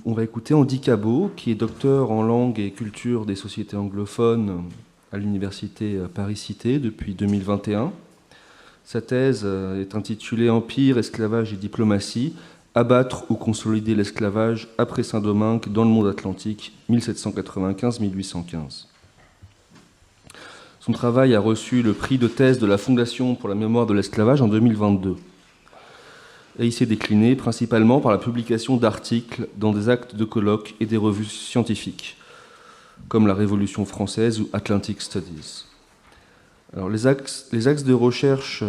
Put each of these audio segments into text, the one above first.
On va écouter Andy Cabot, qui est docteur en langue et culture des sociétés anglophones à l'université Paris-Cité depuis 2021. Sa thèse est intitulée « Empire, esclavage et diplomatie, abattre ou consolider l'esclavage après Saint-Domingue dans le monde atlantique 1795-1815 ». Son travail a reçu le prix de thèse de la Fondation pour la mémoire de l'esclavage en 2022. Et il s'est décliné principalement par la publication d'articles dans des actes de colloques et des revues scientifiques, comme la Révolution française ou Atlantic Studies. Alors, ces axes de recherche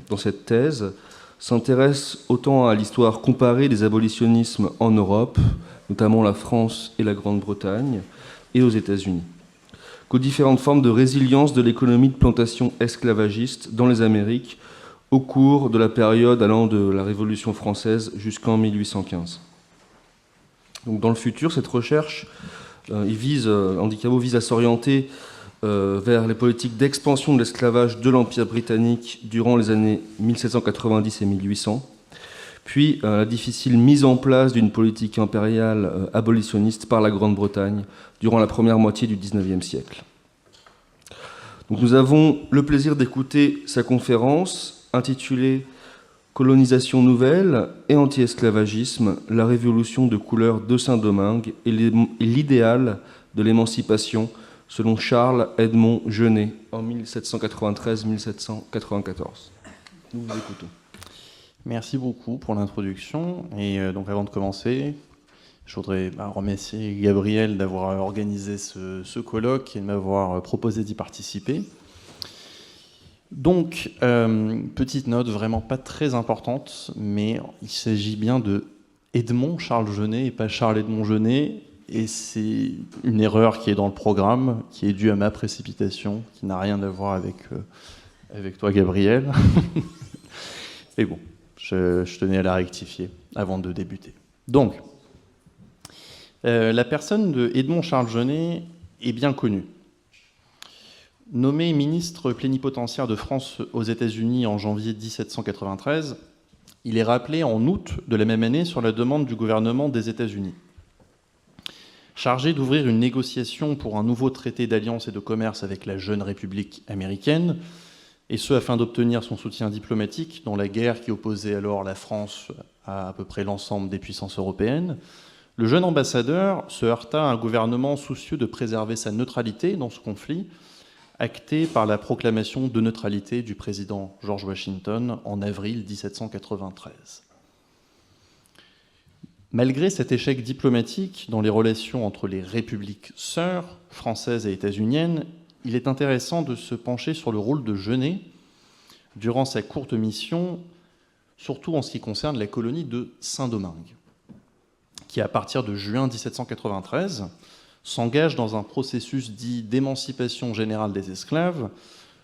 dans cette thèse s'intéressent autant à l'histoire comparée des abolitionnismes en Europe, notamment la France et la Grande-Bretagne, et aux États-Unis, qu'aux différentes formes de résilience de l'économie de plantation esclavagiste dans les Amériques au cours de la période allant de la Révolution française jusqu'en 1815. Donc, dans le futur, cette recherche, Andy Cabot vise à s'orienter vers les politiques d'expansion de l'esclavage de l'Empire britannique durant les années 1790 et 1800, puis la difficile mise en place d'une politique impériale abolitionniste par la Grande-Bretagne durant la première moitié du XIXe siècle. Donc, nous avons le plaisir d'écouter sa conférence intitulée « Colonisation nouvelle et anti-esclavagisme, la révolution de couleur de Saint-Domingue et l'idéal de l'émancipation » selon Charles Edmond Genet en 1793-1794. Nous vous écoutons. Merci beaucoup pour l'introduction. Et donc avant de commencer, je voudrais remercier Gabriel d'avoir organisé ce colloque et de m'avoir proposé d'y participer. Donc, petite note vraiment pas très importante, mais il s'agit bien de Edmond Charles Genet et pas Charles Edmond Genet. Et c'est une erreur qui est dans le programme, qui est due à ma précipitation, qui n'a rien à voir avec toi, Gabriel. Mais bon, je tenais à la rectifier avant de débuter. Donc, la personne de Edmond Charles Genet est bien connue. Nommé ministre plénipotentiaire de France aux États-Unis en janvier 1793, il est rappelé en août de la même année sur la demande du gouvernement des États-Unis. Chargé d'ouvrir une négociation pour un nouveau traité d'alliance et de commerce avec la jeune République américaine, et ce afin d'obtenir son soutien diplomatique dans la guerre qui opposait alors la France à peu près l'ensemble des puissances européennes, le jeune ambassadeur se heurta à un gouvernement soucieux de préserver sa neutralité dans ce conflit, acté par la proclamation de neutralité du président George Washington en avril 1793. Malgré cet échec diplomatique dans les relations entre les républiques sœurs, françaises et états-uniennes, il est intéressant de se pencher sur le rôle de Genet durant sa courte mission, surtout en ce qui concerne la colonie de Saint-Domingue, qui, à partir de juin 1793, s'engage dans un processus dit d'émancipation générale des esclaves,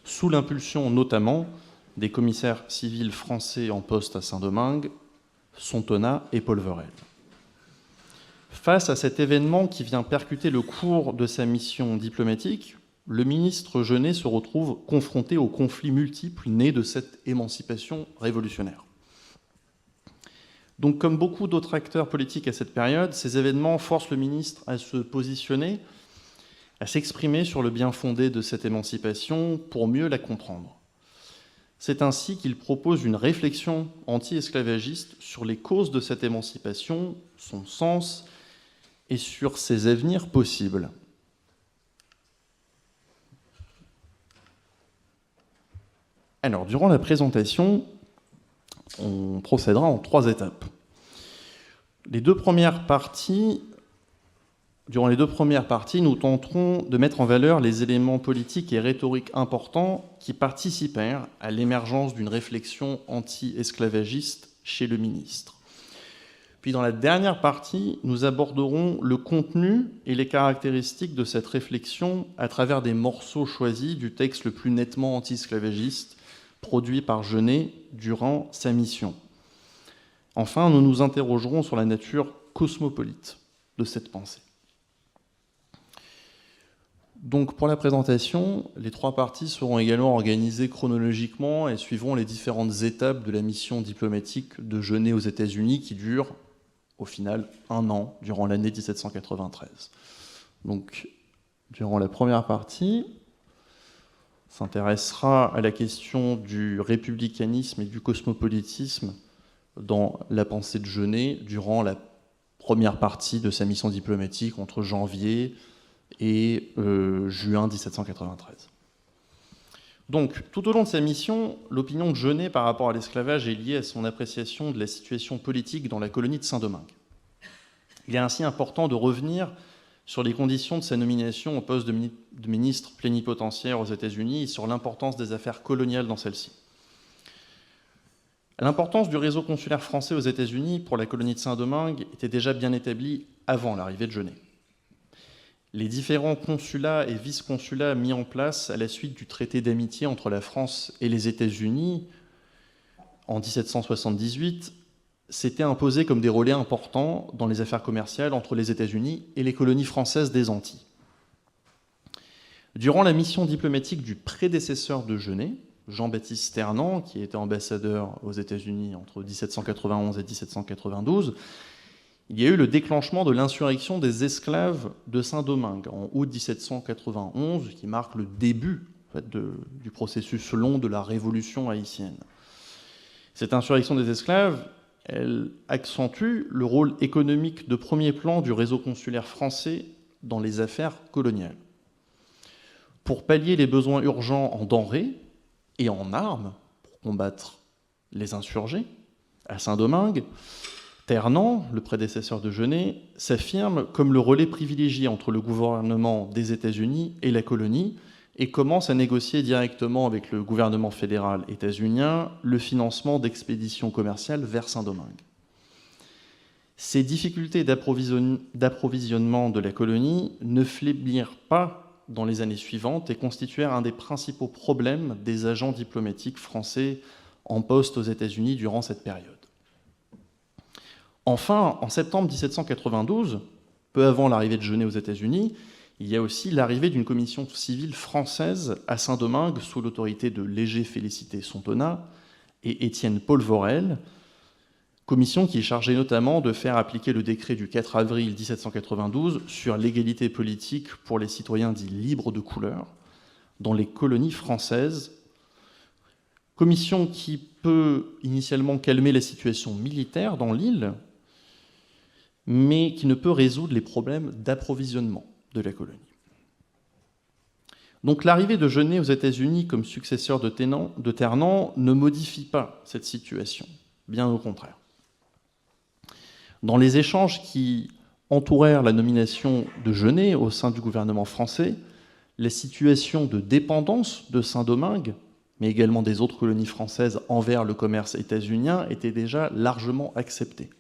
sous l'impulsion notamment des commissaires civils français en poste à Saint-Domingue, Sontona et Polverel. Face à cet événement qui vient percuter le cours de sa mission diplomatique, le ministre Genet se retrouve confronté aux conflits multiples nés de cette émancipation révolutionnaire. Donc, comme beaucoup d'autres acteurs politiques à cette période, ces événements forcent le ministre à se positionner, à s'exprimer sur le bien-fondé de cette émancipation pour mieux la comprendre. C'est ainsi qu'il propose une réflexion anti-esclavagiste sur les causes de cette émancipation, son sens et sur ses avenirs possibles. Alors, durant la présentation, on procédera en 3 étapes. Durant les deux premières parties, nous tenterons de mettre en valeur les éléments politiques et rhétoriques importants qui participèrent à l'émergence d'une réflexion anti-esclavagiste chez le ministre. Puis dans la dernière partie, nous aborderons le contenu et les caractéristiques de cette réflexion à travers des morceaux choisis du texte le plus nettement anti-esclavagiste produit par Genet durant sa mission. Enfin, nous nous interrogerons sur la nature cosmopolite de cette pensée. Donc, pour la présentation, les 3 parties seront également organisées chronologiquement et suivront les différentes étapes de la mission diplomatique de Genet aux États-Unis qui dure au final 1 an durant l'année 1793. Donc, durant la première partie, on s'intéressera à la question du républicanisme et du cosmopolitisme dans la pensée de Genet durant la première partie de sa mission diplomatique entre janvier et juin 1793. Donc, tout au long de sa mission, l'opinion de Genet par rapport à l'esclavage est liée à son appréciation de la situation politique dans la colonie de Saint-Domingue. Il est ainsi important de revenir sur les conditions de sa nomination au poste de ministre plénipotentiaire aux États-Unis et sur l'importance des affaires coloniales dans celle-ci. L'importance du réseau consulaire français aux États-Unis pour la colonie de Saint-Domingue était déjà bien établie avant l'arrivée de Genet. Les différents consulats et vice-consulats mis en place à la suite du traité d'amitié entre la France et les États-Unis en 1778 s'étaient imposés comme des relais importants dans les affaires commerciales entre les États-Unis et les colonies françaises des Antilles. Durant la mission diplomatique du prédécesseur de Genet, Jean-Baptiste Ternant, qui était ambassadeur aux États-Unis entre 1791 et 1792, il y a eu le déclenchement de l'insurrection des esclaves de Saint-Domingue en août 1791, qui marque le début en fait, du processus long de la révolution haïtienne. Cette insurrection des esclaves, elle accentue le rôle économique de premier plan du réseau consulaire français dans les affaires coloniales. Pour pallier les besoins urgents en denrées et en armes pour combattre les insurgés à Saint-Domingue, Ternant, le prédécesseur de Genet, s'affirme comme le relais privilégié entre le gouvernement des États-Unis et la colonie et commence à négocier directement avec le gouvernement fédéral états-unien le financement d'expéditions commerciales vers Saint-Domingue. Ces difficultés d'approvisionnement de la colonie ne faiblirent pas dans les années suivantes et constituèrent un des principaux problèmes des agents diplomatiques français en poste aux États-Unis durant cette période. Enfin, en septembre 1792, peu avant l'arrivée de Genet aux États-Unis, il y a aussi l'arrivée d'une commission civile française à Saint-Domingue sous l'autorité de Léger-Félicité Sontona et Étienne Paul Vorel, commission qui est chargée notamment de faire appliquer le décret du 4 avril 1792 sur l'égalité politique pour les citoyens dits libres de couleur dans les colonies françaises, commission qui peut initialement calmer la situation militaire dans l'île, mais qui ne peut résoudre les problèmes d'approvisionnement de la colonie. Donc l'arrivée de Genet aux États-Unis comme successeur de Ternant ne modifie pas cette situation, bien au contraire. Dans les échanges qui entourèrent la nomination de Genet au sein du gouvernement français, la situation de dépendance de Saint-Domingue, mais également des autres colonies françaises envers le commerce états-unien, était déjà largement acceptée.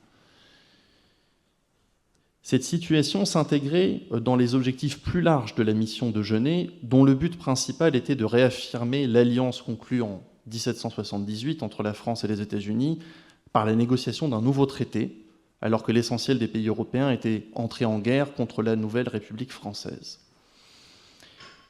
Cette situation s'intégrait dans les objectifs plus larges de la mission de Genet, dont le but principal était de réaffirmer l'alliance conclue en 1778 entre la France et les États-Unis par la négociation d'un nouveau traité, alors que l'essentiel des pays européens étaient entrés en guerre contre la nouvelle République française.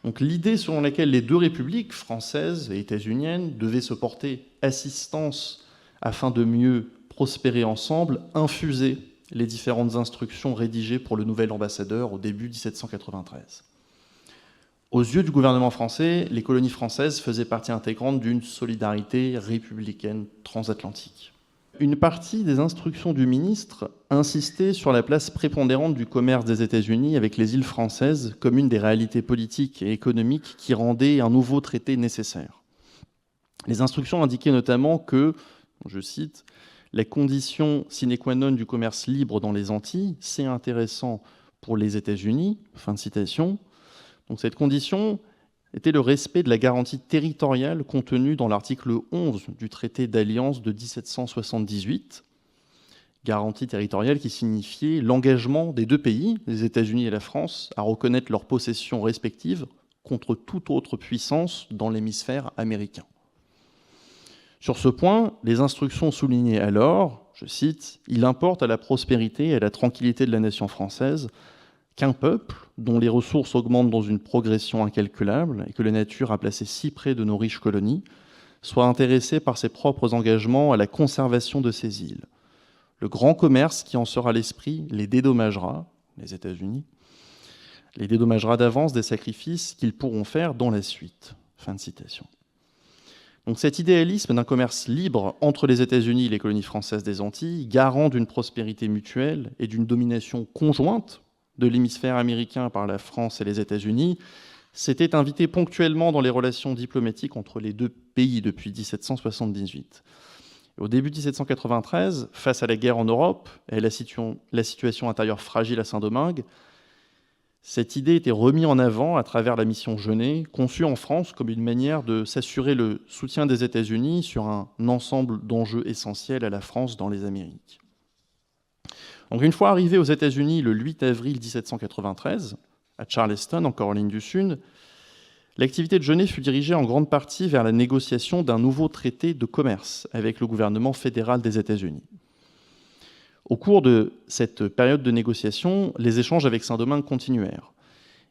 Donc l'idée selon laquelle les deux républiques, françaises et états-uniennes, devaient se porter assistance afin de mieux prospérer ensemble, infusait les différentes instructions rédigées pour le nouvel ambassadeur au début 1793. Aux yeux du gouvernement français, les colonies françaises faisaient partie intégrante d'une solidarité républicaine transatlantique. Une partie des instructions du ministre insistait sur la place prépondérante du commerce des États-Unis avec les îles françaises comme une des réalités politiques et économiques qui rendaient un nouveau traité nécessaire. Les instructions indiquaient notamment que, je cite, la condition sine qua non du commerce libre dans les Antilles, c'est intéressant pour les États-Unis. Fin de citation. Donc cette condition était le respect de la garantie territoriale contenue dans l'article 11 du traité d'alliance de 1778, garantie territoriale qui signifiait l'engagement des deux pays, les États-Unis et la France, à reconnaître leurs possessions respectives contre toute autre puissance dans l'hémisphère américain. Sur ce point, les instructions soulignaient alors, je cite, « Il importe à la prospérité et à la tranquillité de la nation française qu'un peuple, dont les ressources augmentent dans une progression incalculable et que la nature a placé si près de nos riches colonies, soit intéressé par ses propres engagements à la conservation de ces îles. Le grand commerce qui en sera l'esprit les dédommagera, les États-Unis, les dédommagera d'avance des sacrifices qu'ils pourront faire dans la suite. » Fin de citation. Donc cet idéalisme d'un commerce libre entre les États-Unis et les colonies françaises des Antilles, garant d'une prospérité mutuelle et d'une domination conjointe de l'hémisphère américain par la France et les États-Unis, s'était invité ponctuellement dans les relations diplomatiques entre les deux pays depuis 1778. Au début de 1793, face à la guerre en Europe et la situation intérieure fragile à Saint-Domingue, cette idée était remise en avant à travers la mission Genet, conçue en France comme une manière de s'assurer le soutien des États-Unis sur un ensemble d'enjeux essentiels à la France dans les Amériques. Donc une fois arrivé aux États-Unis le 8 avril 1793, à Charleston, en Caroline du Sud, l'activité de Genet fut dirigée en grande partie vers la négociation d'un nouveau traité de commerce avec le gouvernement fédéral des États-Unis. Au cours de cette période de négociation, les échanges avec Saint-Domingue continuèrent.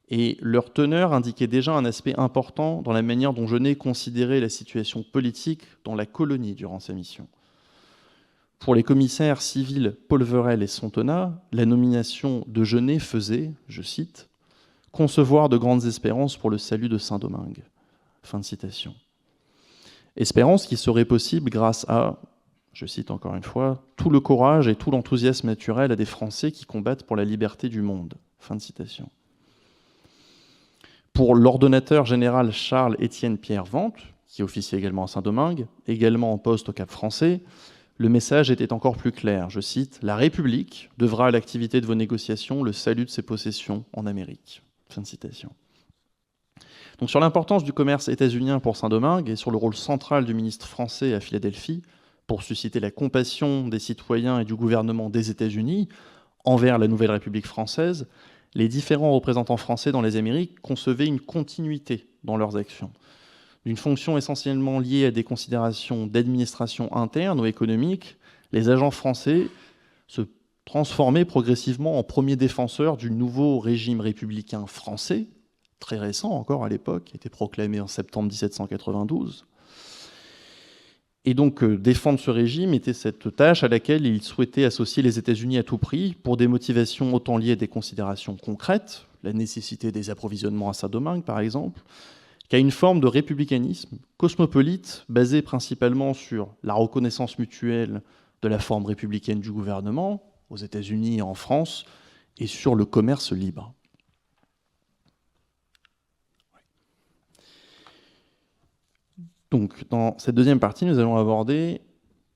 Et leur teneur indiquait déjà un aspect important dans la manière dont Genet considérait la situation politique dans la colonie durant sa mission. Pour les commissaires civils Paul Verel et Sontona, la nomination de Genet faisait, je cite, « concevoir de grandes espérances pour le salut de Saint-Domingue ». Fin de citation. Espérance qui serait possible grâce à, je cite encore une fois, « tout le courage et tout l'enthousiasme naturel à des Français qui combattent pour la liberté du monde ». Fin de citation. Pour l'ordonnateur général Charles-Étienne Pierre Vente, qui officiait également à Saint-Domingue, également en poste au Cap Français, le message était encore plus clair. Je cite, « La République devra à l'activité de vos négociations le salut de ses possessions en Amérique ». Fin de citation. Donc sur l'importance du commerce états-unien pour Saint-Domingue et sur le rôle central du ministre français à Philadelphie pour susciter la compassion des citoyens et du gouvernement des États-Unis envers la nouvelle République française, les différents représentants français dans les Amériques concevaient une continuité dans leurs actions, d'une fonction essentiellement liée à des considérations d'administration interne ou économique. Les agents français se transformaient progressivement en premiers défenseurs du nouveau régime républicain français, très récent encore à l'époque, qui était proclamé en septembre 1792. Et donc, défendre ce régime était cette tâche à laquelle il souhaitait associer les États-Unis à tout prix, pour des motivations autant liées à des considérations concrètes, la nécessité des approvisionnements à Saint-Domingue par exemple, qu'à une forme de républicanisme cosmopolite, basé principalement sur la reconnaissance mutuelle de la forme républicaine du gouvernement, aux États-Unis et en France, et sur le commerce libre. Donc, dans cette deuxième partie, nous allons aborder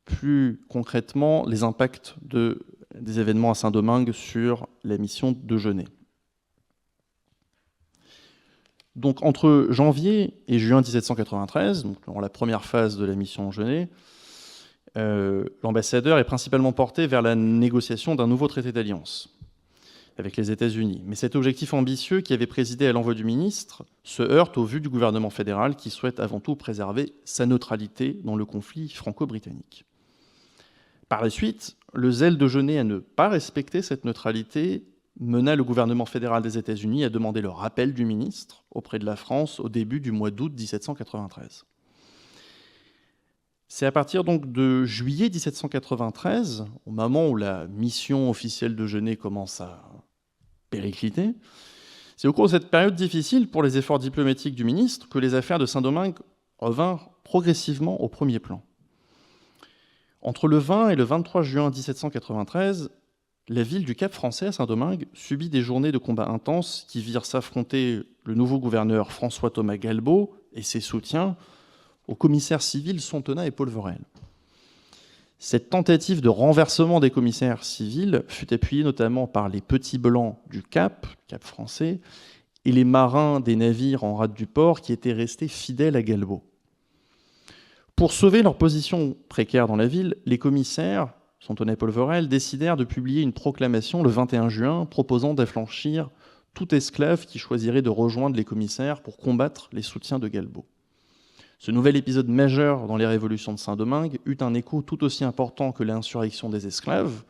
plus concrètement les impacts des événements à Saint-Domingue sur la mission de Genet. Donc, entre janvier et juin 1793, donc dans la première phase de la mission Genet, l'ambassadeur est principalement porté vers la négociation d'un nouveau traité d'alliance avec les États-Unis. Mais cet objectif ambitieux qui avait présidé à l'envoi du ministre se heurte aux vues du gouvernement fédéral qui souhaite avant tout préserver sa neutralité dans le conflit franco-britannique. Par la suite, le zèle de Genet à ne pas respecter cette neutralité mena le gouvernement fédéral des États-Unis à demander le rappel du ministre auprès de la France au début du mois d'août 1793. C'est à partir donc de juillet 1793, au moment où la mission officielle de Genet commence à péricliter, c'est au cours de cette période difficile pour les efforts diplomatiques du ministre que les affaires de Saint-Domingue revinrent progressivement au premier plan. Entre le 20 et le 23 juin 1793, la ville du Cap Français à Saint-Domingue subit des journées de combats intenses qui virent s'affronter le nouveau gouverneur François-Thomas Galbaud et ses soutiens aux commissaires civils Sontona et Paul Verel. Cette tentative de renversement des commissaires civils fut appuyée notamment par les petits blancs du Cap français, et les marins des navires en rade du port qui étaient restés fidèles à Galbaud. Pour sauver leur position précaire dans la ville, les commissaires, Sontona et Paul Verel, décidèrent de publier une proclamation le 21 juin proposant d'affranchir tout esclave qui choisirait de rejoindre les commissaires pour combattre les soutiens de Galbaud. Ce nouvel épisode majeur dans les révolutions de Saint-Domingue eut un écho tout aussi important que l'insurrection des esclaves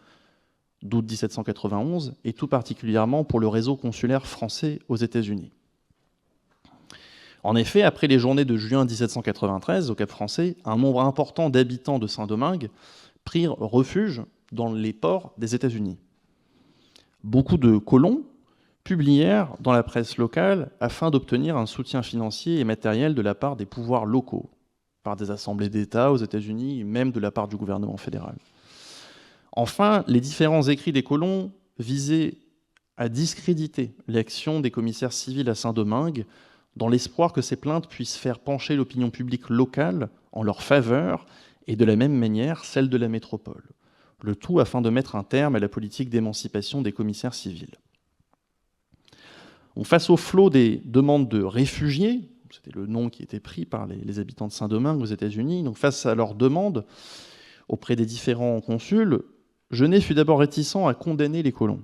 d'août 1791, et tout particulièrement pour le réseau consulaire français aux États-Unis. En effet, après les journées de juin 1793 au Cap Français, un nombre important d'habitants de Saint-Domingue prirent refuge dans les ports des États-Unis. Beaucoup de colons publièrent dans la presse locale afin d'obtenir un soutien financier et matériel de la part des pouvoirs locaux, par des assemblées d'État aux États-Unis, et même de la part du gouvernement fédéral. Enfin, les différents écrits des colons visaient à discréditer l'action des commissaires civils à Saint-Domingue, dans l'espoir que ces plaintes puissent faire pencher l'opinion publique locale en leur faveur, et de la même manière celle de la métropole. Le tout afin de mettre un terme à la politique d'émancipation des commissaires civils. Donc, face au flot des demandes de réfugiés, c'était le nom qui était pris par les habitants de Saint-Domingue aux États-Unis, donc face à leurs demandes auprès des différents consuls, Genet fut d'abord réticent à condamner les colons.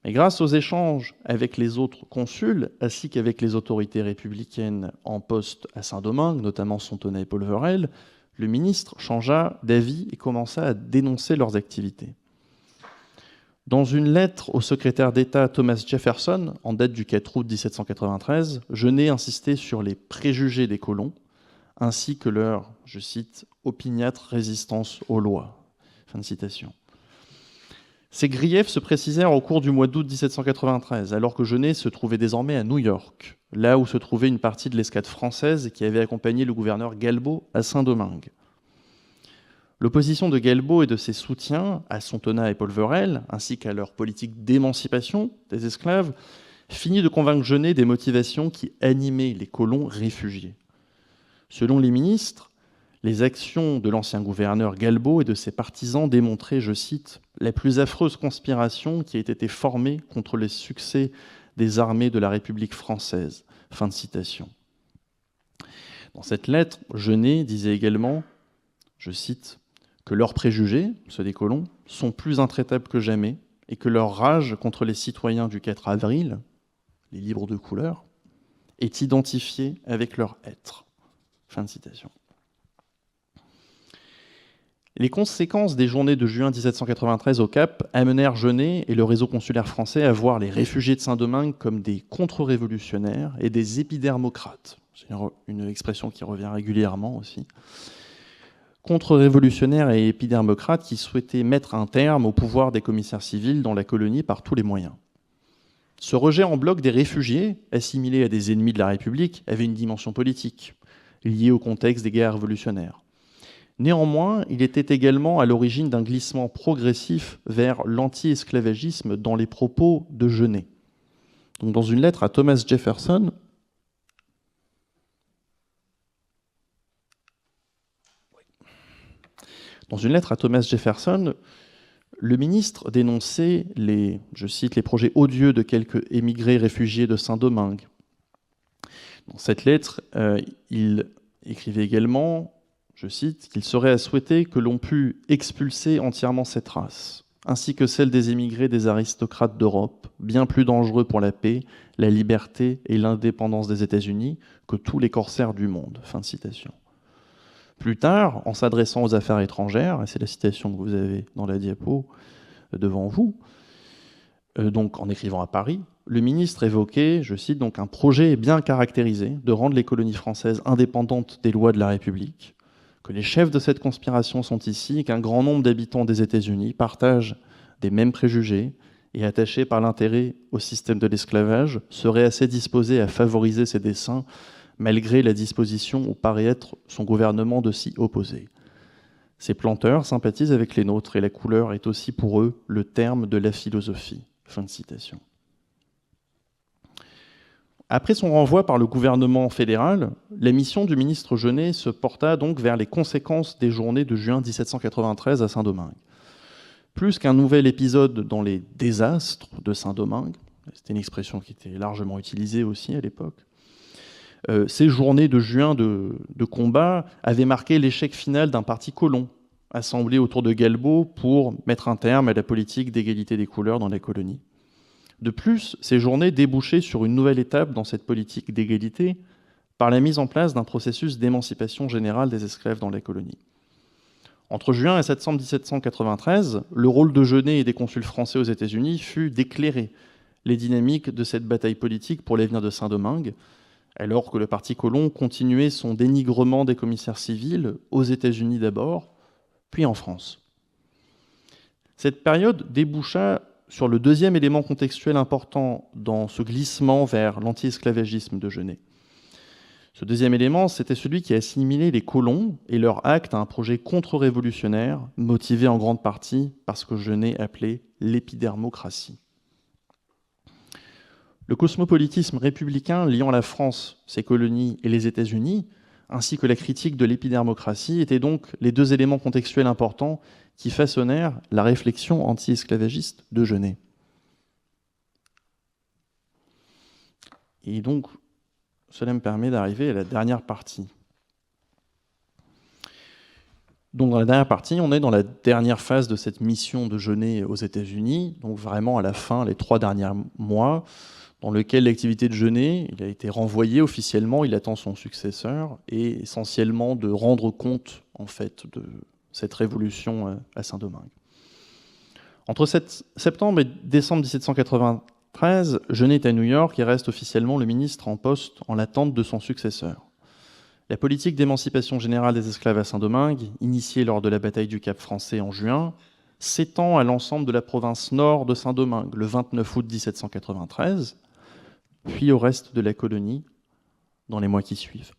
Mais grâce aux échanges avec les autres consuls, ainsi qu'avec les autorités républicaines en poste à Saint-Domingue, notamment Sontenay et Polverel, le ministre changea d'avis et commença à dénoncer leurs activités. Dans une lettre au secrétaire d'État Thomas Jefferson, en date du 4 août 1793, Genet insistait sur les préjugés des colons, ainsi que leur, je cite, « opiniâtre résistance aux lois ». Fin de citation. Ces griefs se précisèrent au cours du mois d'août 1793, alors que Genet se trouvait désormais à New York, là où se trouvait une partie de l'escadre française qui avait accompagné le gouverneur Galbaud à Saint-Domingue. L'opposition de Galbaud et de ses soutiens à Sontenay et Polverel, ainsi qu'à leur politique d'émancipation des esclaves, finit de convaincre Genet des motivations qui animaient les colons réfugiés. Selon les ministres, les actions de l'ancien gouverneur Galbaud et de ses partisans démontraient, je cite, « la plus affreuse conspiration qui ait été formée contre les succès des armées de la République française ». Fin de citation. Dans cette lettre, Genet disait également, je cite, « que leurs préjugés, ceux des colons, sont plus intraitables que jamais et que leur rage contre les citoyens du 4 avril, les libres de couleur, est identifiée avec leur être. » Fin de citation. Les conséquences des journées de juin 1793 au Cap amenèrent Genet et le réseau consulaire français à voir les réfugiés de Saint-Domingue comme des contre-révolutionnaires et des épidermocrates. C'est une expression qui revient régulièrement aussi. Contre-révolutionnaires et épidermocrates qui souhaitaient mettre un terme au pouvoir des commissaires civils dans la colonie par tous les moyens. Ce rejet en bloc des réfugiés, assimilés à des ennemis de la République, avait une dimension politique, liée au contexte des guerres révolutionnaires. Néanmoins, il était également à l'origine d'un glissement progressif vers l'anti-esclavagisme dans les propos de Genet. Donc, dans une lettre à Thomas Jefferson, le ministre dénonçait je cite, les projets odieux de quelques émigrés réfugiés de Saint-Domingue. Dans cette lettre, il écrivait également, je cite, qu'il serait à souhaiter que l'on pût expulser entièrement cette race, ainsi que celle des émigrés des aristocrates d'Europe, bien plus dangereux pour la paix, la liberté et l'indépendance des États-Unis que tous les corsaires du monde. Fin de citation. Plus tard, en s'adressant aux affaires étrangères, et c'est la citation que vous avez dans la diapo devant vous, donc en écrivant à Paris, le ministre évoquait, je cite, donc un projet bien caractérisé de rendre les colonies françaises indépendantes des lois de la République, que les chefs de cette conspiration sont ici et qu'un grand nombre d'habitants des États-Unis partagent des mêmes préjugés et, attachés par l'intérêt au système de l'esclavage, seraient assez disposés à favoriser ses desseins malgré la disposition où paraît être son gouvernement de s'y opposer. Ces planteurs sympathisent avec les nôtres et la couleur est aussi pour eux le terme de la philosophie. Fin de citation. Après son renvoi par le gouvernement fédéral, la mission du ministre Genet se porta donc vers les conséquences des journées de juin 1793 à Saint-Domingue. Plus qu'un nouvel épisode dans les désastres de Saint-Domingue, c'était une expression qui était largement utilisée aussi à l'époque, ces journées de juin de combat avaient marqué l'échec final d'un parti colon, assemblé autour de Galbaud pour mettre un terme à la politique d'égalité des couleurs dans la colonie. De plus, ces journées débouchaient sur une nouvelle étape dans cette politique d'égalité par la mise en place d'un processus d'émancipation générale des esclaves dans la colonie. Entre juin et septembre 1793, le rôle de Genet et des consuls français aux États-Unis fut d'éclairer les dynamiques de cette bataille politique pour l'avenir de Saint-Domingue, alors que le parti colon continuait son dénigrement des commissaires civils aux États-Unis d'abord, puis en France. Cette période déboucha sur le deuxième élément contextuel important dans ce glissement vers l'anti-esclavagisme de Genet. Ce deuxième élément, c'était celui qui assimilait les colons et leurs actes à un projet contre-révolutionnaire, motivé en grande partie par ce que Genet appelait l'épidermocratie. Le cosmopolitisme républicain liant la France, ses colonies et les États-Unis, ainsi que la critique de l'épidermocratie, étaient donc les deux éléments contextuels importants qui façonnèrent la réflexion anti-esclavagiste de Genet. Et donc, cela me permet d'arriver à la dernière partie. Donc dans la dernière partie, on est dans la dernière phase de cette mission de Genet aux États-Unis, donc vraiment à la fin, les 3 derniers mois, dans lequel l'activité de Genet, il a été renvoyé officiellement, il attend son successeur, et essentiellement de rendre compte en fait de cette révolution à Saint-Domingue. Entre septembre et décembre 1793, Genet est à New York et reste officiellement le ministre en poste en l'attente de son successeur. La politique d'émancipation générale des esclaves à Saint-Domingue, initiée lors de la bataille du Cap Français en juin, s'étend à l'ensemble de la province nord de Saint-Domingue le 29 août 1793, puis au reste de la colonie dans les mois qui suivent.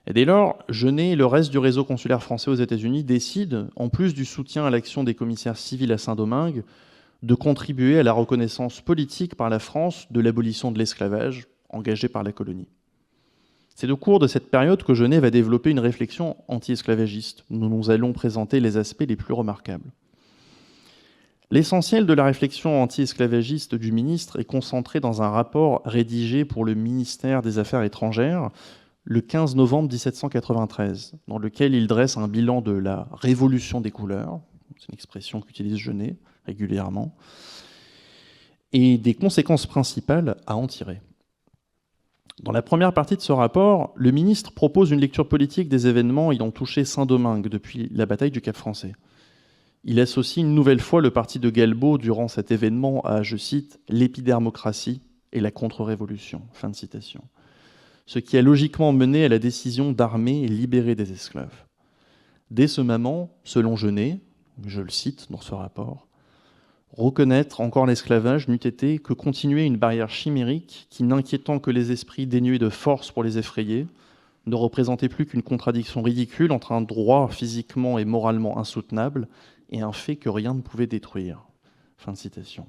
Et dès lors, Genet et le reste du réseau consulaire français aux États-Unis décident, en plus du soutien à l'action des commissaires civils à Saint-Domingue, de contribuer à la reconnaissance politique par la France de l'abolition de l'esclavage engagée par la colonie. C'est au cours de cette période que Genet va développer une réflexion anti-esclavagiste. Nous allons présenter les aspects les plus remarquables. L'essentiel de la réflexion anti-esclavagiste du ministre est concentré dans un rapport rédigé pour le ministère des Affaires étrangères le 15 novembre 1793, dans lequel il dresse un bilan de la révolution des couleurs, c'est une expression qu'utilise Genet régulièrement, et des conséquences principales à en tirer. Dans la première partie de ce rapport, le ministre propose une lecture politique des événements ayant touché Saint-Domingue depuis la bataille du Cap Français. Il associe une nouvelle fois le parti de Galbaud durant cet événement à, je cite, « l'épidermocratie et la contre-révolution ». Fin de citation. Ce qui a logiquement mené à la décision d'armer et libérer des esclaves. Dès ce moment, selon Genet, je le cite dans ce rapport, reconnaître encore l'esclavage n'eût été que continuer une barrière chimérique qui, n'inquiétant que les esprits dénués de force pour les effrayer, ne représentait plus qu'une contradiction ridicule entre un droit physiquement et moralement insoutenable et un fait que rien ne pouvait détruire. Fin de citation.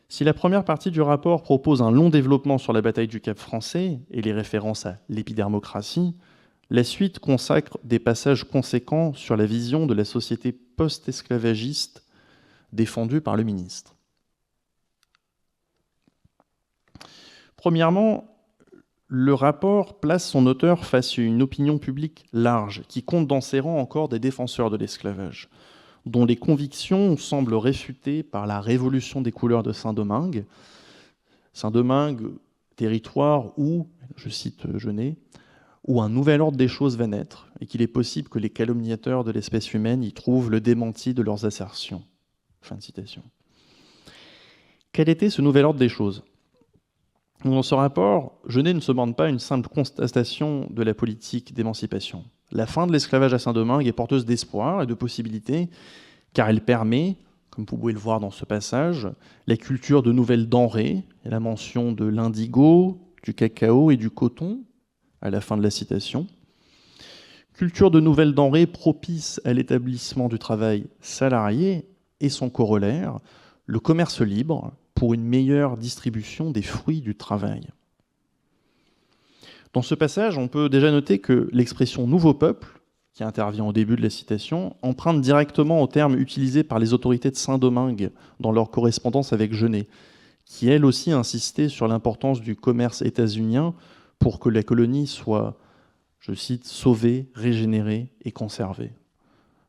Si la première partie du rapport propose un long développement sur la bataille du Cap Français et les références à l'épidermocratie, la suite consacre des passages conséquents sur la vision de la société post-esclavagiste défendue par le ministre. Premièrement, le rapport place son auteur face à une opinion publique large qui compte dans ses rangs encore des défenseurs de l'esclavage, dont les convictions semblent réfutées par la révolution des couleurs de Saint-Domingue. Saint-Domingue, territoire où, je cite Genet, où un nouvel ordre des choses va naître et qu'il est possible que les calomniateurs de l'espèce humaine y trouvent le démenti de leurs assertions. Fin de citation. Quel était ce nouvel ordre des choses ? Dans ce rapport, Genet ne se borne pas à une simple constatation de la politique d'émancipation. La fin de l'esclavage à Saint-Domingue est porteuse d'espoir et de possibilités, car elle permet, comme vous pouvez le voir dans ce passage, la culture de nouvelles denrées, et la mention de l'indigo, du cacao et du coton, à la fin de la citation. Culture de nouvelles denrées propice à l'établissement du travail salarié et son corollaire, le commerce libre, pour une meilleure distribution des fruits du travail. Dans ce passage, on peut déjà noter que l'expression « nouveau peuple », qui intervient au début de la citation, emprunte directement au terme utilisé par les autorités de Saint-Domingue dans leur correspondance avec Genet, qui elle aussi insistait sur l'importance du commerce états-unien pour que la colonie soit, je cite, « sauvée, régénérée et conservée ».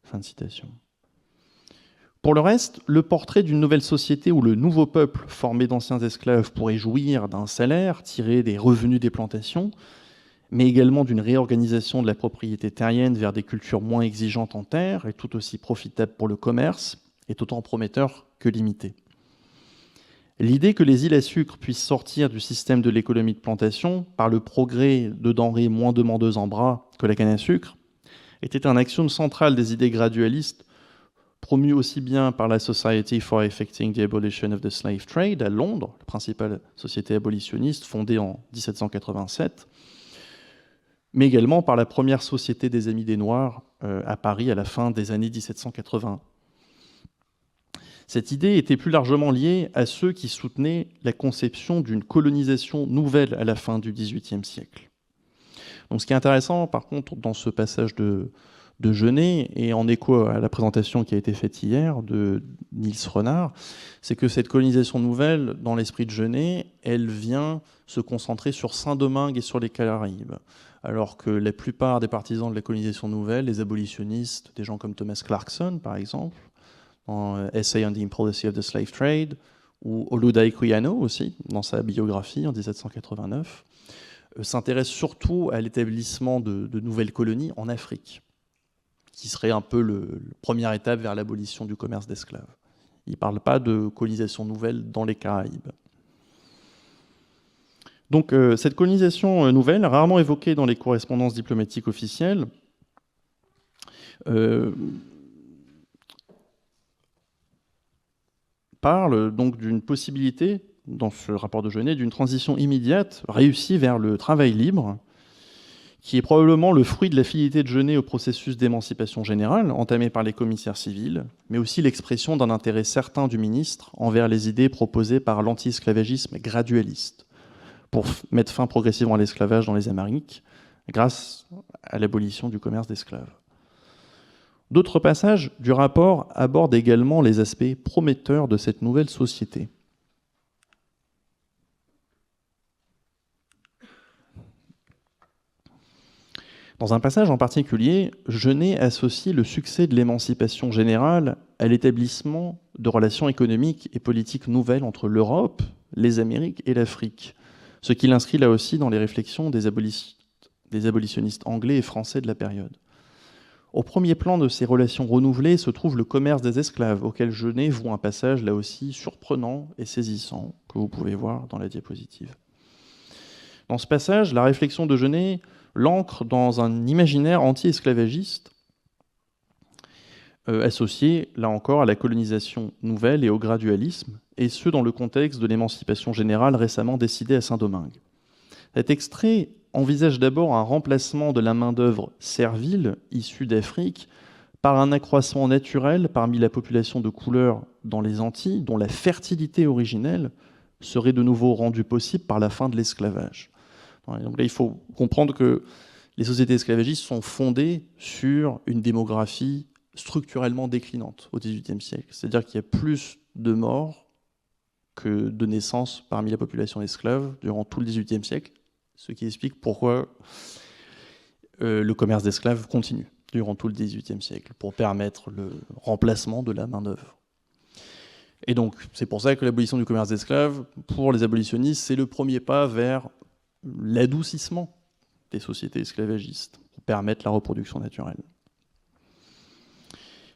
Fin de citation. Pour le reste, le portrait d'une nouvelle société où le nouveau peuple formé d'anciens esclaves pourrait jouir d'un salaire tiré des revenus des plantations, mais également d'une réorganisation de la propriété terrienne vers des cultures moins exigeantes en terre et tout aussi profitables pour le commerce, est autant prometteur que limité. L'idée que les îles à sucre puissent sortir du système de l'économie de plantation par le progrès de denrées moins demandeuses en bras que la canne à sucre était un axiome central des idées gradualistes promu aussi bien par la Society for Effecting the Abolition of the Slave Trade à Londres, la principale société abolitionniste fondée en 1787, mais également par la première Société des Amis des Noirs à Paris à la fin des années 1780. Cette idée était plus largement liée à ceux qui soutenaient la conception d'une colonisation nouvelle à la fin du XVIIIe siècle. Donc, ce qui est intéressant, par contre, dans ce passage de Genet, et en écho à la présentation qui a été faite hier de Niels Renard, c'est que cette colonisation nouvelle, dans l'esprit de Genet, elle vient se concentrer sur Saint-Domingue et sur les Caraïbes, alors que la plupart des partisans de la colonisation nouvelle, les abolitionnistes, des gens comme Thomas Clarkson, par exemple, en Essay on the Impolicy of the Slave Trade, ou Oludai Kuyano aussi, dans sa biographie en 1789, s'intéressent surtout à l'établissement de nouvelles colonies en Afrique, qui serait un peu la première étape vers l'abolition du commerce d'esclaves. Il ne parle pas de colonisation nouvelle dans les Caraïbes. Donc cette colonisation nouvelle, rarement évoquée dans les correspondances diplomatiques officielles, parle donc d'une possibilité, dans ce rapport de Genet, d'une transition immédiate, réussie vers le travail libre, qui est probablement le fruit de la fidélité de Genet au processus d'émancipation générale, entamé par les commissaires civils, mais aussi l'expression d'un intérêt certain du ministre envers les idées proposées par l'anti-esclavagisme gradualiste, pour mettre fin progressivement à l'esclavage dans les Amériques, grâce à l'abolition du commerce d'esclaves. D'autres passages du rapport abordent également les aspects prometteurs de cette nouvelle société. Dans un passage en particulier, Genet associe le succès de l'émancipation générale à l'établissement de relations économiques et politiques nouvelles entre l'Europe, les Amériques et l'Afrique, ce qui l'inscrit là aussi dans les réflexions des abolitionnistes anglais et français de la période. Au premier plan de ces relations renouvelées se trouve le commerce des esclaves, auquel Genet voue un passage là aussi surprenant et saisissant, que vous pouvez voir dans la diapositive. Dans ce passage, la réflexion de Genet l'ancre dans un imaginaire anti-esclavagiste, associé, là encore, à la colonisation nouvelle et au gradualisme, et ce, dans le contexte de l'émancipation générale récemment décidée à Saint-Domingue. Cet extrait envisage d'abord un remplacement de la main-d'œuvre servile, issue d'Afrique, par un accroissement naturel parmi la population de couleur dans les Antilles, dont la fertilité originelle serait de nouveau rendue possible par la fin de l'esclavage. Donc là, il faut comprendre que les sociétés esclavagistes sont fondées sur une démographie structurellement déclinante au XVIIIe siècle. C'est-à-dire qu'il y a plus de morts que de naissances parmi la population esclave durant tout le XVIIIe siècle, ce qui explique pourquoi le commerce d'esclaves continue durant tout le XVIIIe siècle, pour permettre le remplacement de la main-d'œuvre. Et donc, c'est pour ça que l'abolition du commerce d'esclaves, pour les abolitionnistes, c'est le premier pas vers l'adoucissement des sociétés esclavagistes, pour permettre la reproduction naturelle.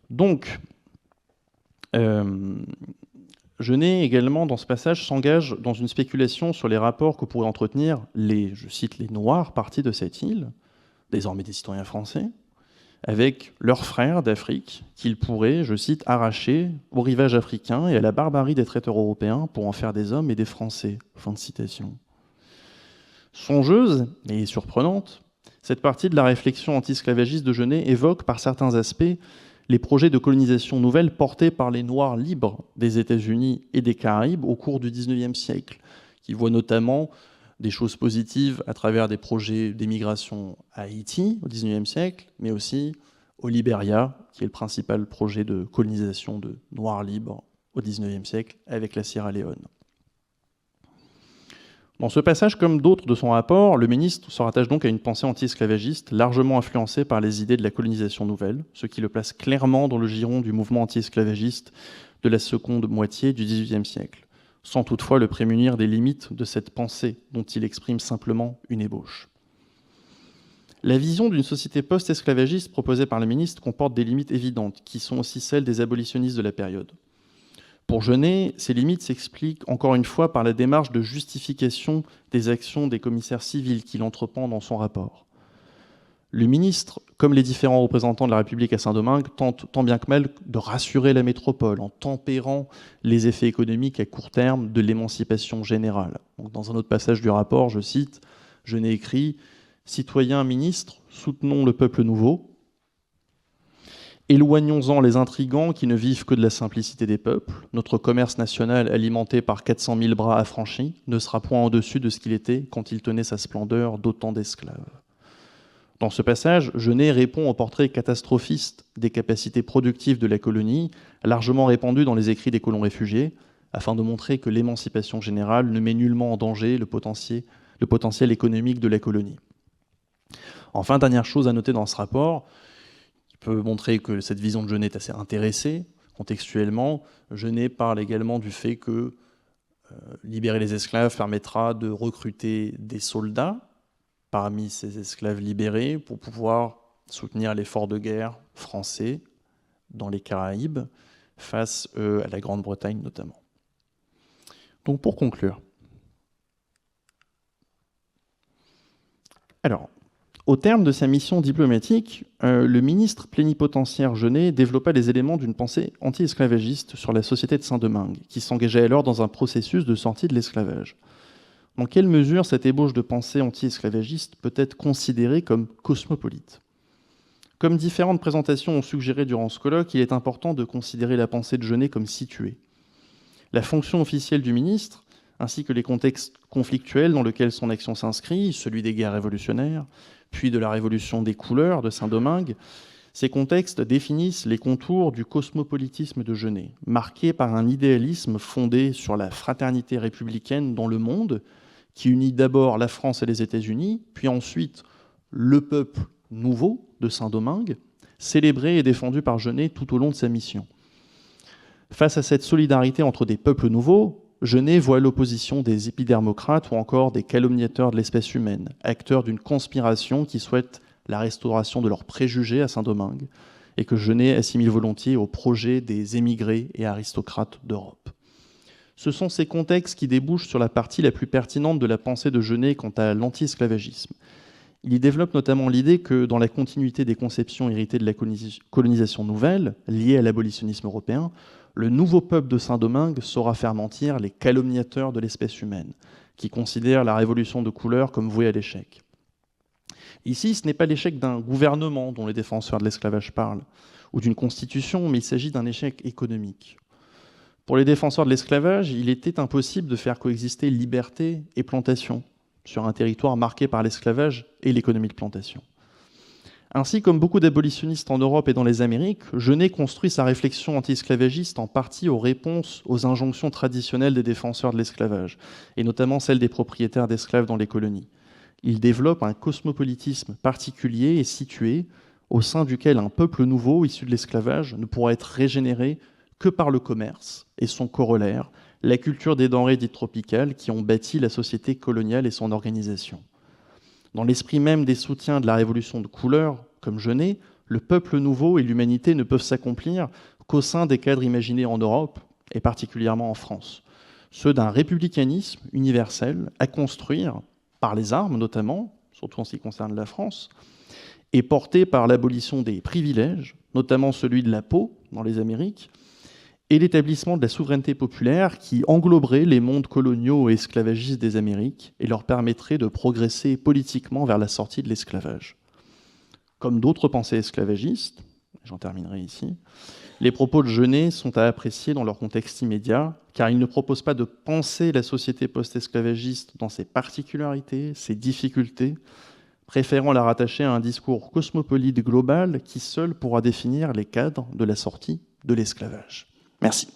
Donc, Genet également, dans ce passage, s'engage dans une spéculation sur les rapports que pourraient entretenir je cite, les Noirs partis de cette île, désormais des citoyens français, avec leurs frères d'Afrique, qu'ils pourraient, je cite, arracher au rivage africain et à la barbarie des traiteurs européens pour en faire des hommes et des Français. Fin de citation. Songeuse et surprenante, cette partie de la réflexion anti-esclavagiste de Genet évoque par certains aspects les projets de colonisation nouvelle portés par les Noirs libres des États-Unis et des Caraïbes au cours du XIXe siècle, qui voient notamment des choses positives à travers des projets d'émigration à Haïti au XIXe siècle, mais aussi au Libéria, qui est le principal projet de colonisation de Noirs libres au XIXe siècle, avec la Sierra Leone. Dans ce passage, comme d'autres de son rapport, le ministre se rattache donc à une pensée anti-esclavagiste largement influencée par les idées de la colonisation nouvelle, ce qui le place clairement dans le giron du mouvement anti-esclavagiste de la seconde moitié du XVIIIe siècle, sans toutefois le prémunir des limites de cette pensée dont il exprime simplement une ébauche. La vision d'une société post-esclavagiste proposée par le ministre comporte des limites évidentes, qui sont aussi celles des abolitionnistes de la période. Pour Genet, ces limites s'expliquent encore une fois par la démarche de justification des actions des commissaires civils qu'il entreprend dans son rapport. Le ministre, comme les différents représentants de la République à Saint-Domingue, tente tant bien que mal de rassurer la métropole en tempérant les effets économiques à court terme de l'émancipation générale. Donc, dans un autre passage du rapport, je cite, je n'ai écrit « Citoyens, ministres, soutenons le peuple nouveau. Éloignons-en les intrigants qui ne vivent que de la simplicité des peuples. Notre commerce national, alimenté par 400 000 bras affranchis, ne sera point au-dessus de ce qu'il était quand il tenait sa splendeur d'autant d'esclaves. » Dans ce passage, Genet répond au portrait catastrophiste des capacités productives de la colonie, largement répandu dans les écrits des colons réfugiés, afin de montrer que l'émancipation générale ne met nullement en danger le potentiel économique de la colonie. Enfin, dernière chose à noter dans ce rapport, qui peut montrer que cette vision de Genet est assez intéressée contextuellement. Genet parle également du fait que libérer les esclaves permettra de recruter des soldats parmi ces esclaves libérés pour pouvoir soutenir l'effort de guerre français dans les Caraïbes face à la Grande-Bretagne notamment. Donc pour conclure, alors, au terme de sa mission diplomatique, le ministre plénipotentiaire Genet développa les éléments d'une pensée anti-esclavagiste sur la société de Saint-Domingue, qui s'engageait alors dans un processus de sortie de l'esclavage. Dans quelle mesure cette ébauche de pensée anti-esclavagiste peut être considérée comme cosmopolite ? Comme différentes présentations ont suggéré durant ce colloque, il est important de considérer la pensée de Genet comme située. La fonction officielle du ministre, ainsi que les contextes conflictuels dans lesquels son action s'inscrit, celui des guerres révolutionnaires, puis de la révolution des couleurs de Saint-Domingue, ces contextes définissent les contours du cosmopolitisme de Genet, marqué par un idéalisme fondé sur la fraternité républicaine dans le monde, qui unit d'abord la France et les États-Unis, puis ensuite le peuple nouveau de Saint-Domingue, célébré et défendu par Genet tout au long de sa mission. Face à cette solidarité entre des peuples nouveaux, Genet voit l'opposition des épidermocrates ou encore des calomniateurs de l'espèce humaine, acteurs d'une conspiration qui souhaite la restauration de leurs préjugés à Saint-Domingue, et que Genet assimile volontiers au projet des émigrés et aristocrates d'Europe. Ce sont ces contextes qui débouchent sur la partie la plus pertinente de la pensée de Genet quant à l'anti-esclavagisme. Il y développe notamment l'idée que, dans la continuité des conceptions héritées de la colonisation nouvelle, liées à l'abolitionnisme européen, le nouveau peuple de Saint-Domingue saura faire mentir les calomniateurs de l'espèce humaine, qui considèrent la révolution de couleur comme vouée à l'échec. Ici, ce n'est pas l'échec d'un gouvernement dont les défenseurs de l'esclavage parlent, ou d'une constitution, mais il s'agit d'un échec économique. Pour les défenseurs de l'esclavage, il était impossible de faire coexister liberté et plantation sur un territoire marqué par l'esclavage et l'économie de plantation. Ainsi, comme beaucoup d'abolitionnistes en Europe et dans les Amériques, Genet construit sa réflexion anti-esclavagiste en partie aux réponses aux injonctions traditionnelles des défenseurs de l'esclavage, et notamment celles des propriétaires d'esclaves dans les colonies. Il développe un cosmopolitisme particulier et situé, au sein duquel un peuple nouveau, issu de l'esclavage, ne pourra être régénéré que par le commerce et son corollaire, la culture des denrées dites tropicales qui ont bâti la société coloniale et son organisation. Dans l'esprit même des soutiens de la révolution de couleur, comme Genet, le peuple nouveau et l'humanité ne peuvent s'accomplir qu'au sein des cadres imaginés en Europe, et particulièrement en France, ceux d'un républicanisme universel à construire par les armes notamment, surtout en ce qui concerne la France, et porté par l'abolition des privilèges, notamment celui de la peau dans les Amériques, et l'établissement de la souveraineté populaire qui engloberait les mondes coloniaux et esclavagistes des Amériques et leur permettrait de progresser politiquement vers la sortie de l'esclavage. Comme d'autres pensées esclavagistes, j'en terminerai ici, les propos de Genet sont à apprécier dans leur contexte immédiat, car il ne propose pas de penser la société post-esclavagiste dans ses particularités, ses difficultés, préférant la rattacher à un discours cosmopolite global qui seul pourra définir les cadres de la sortie de l'esclavage. Merci.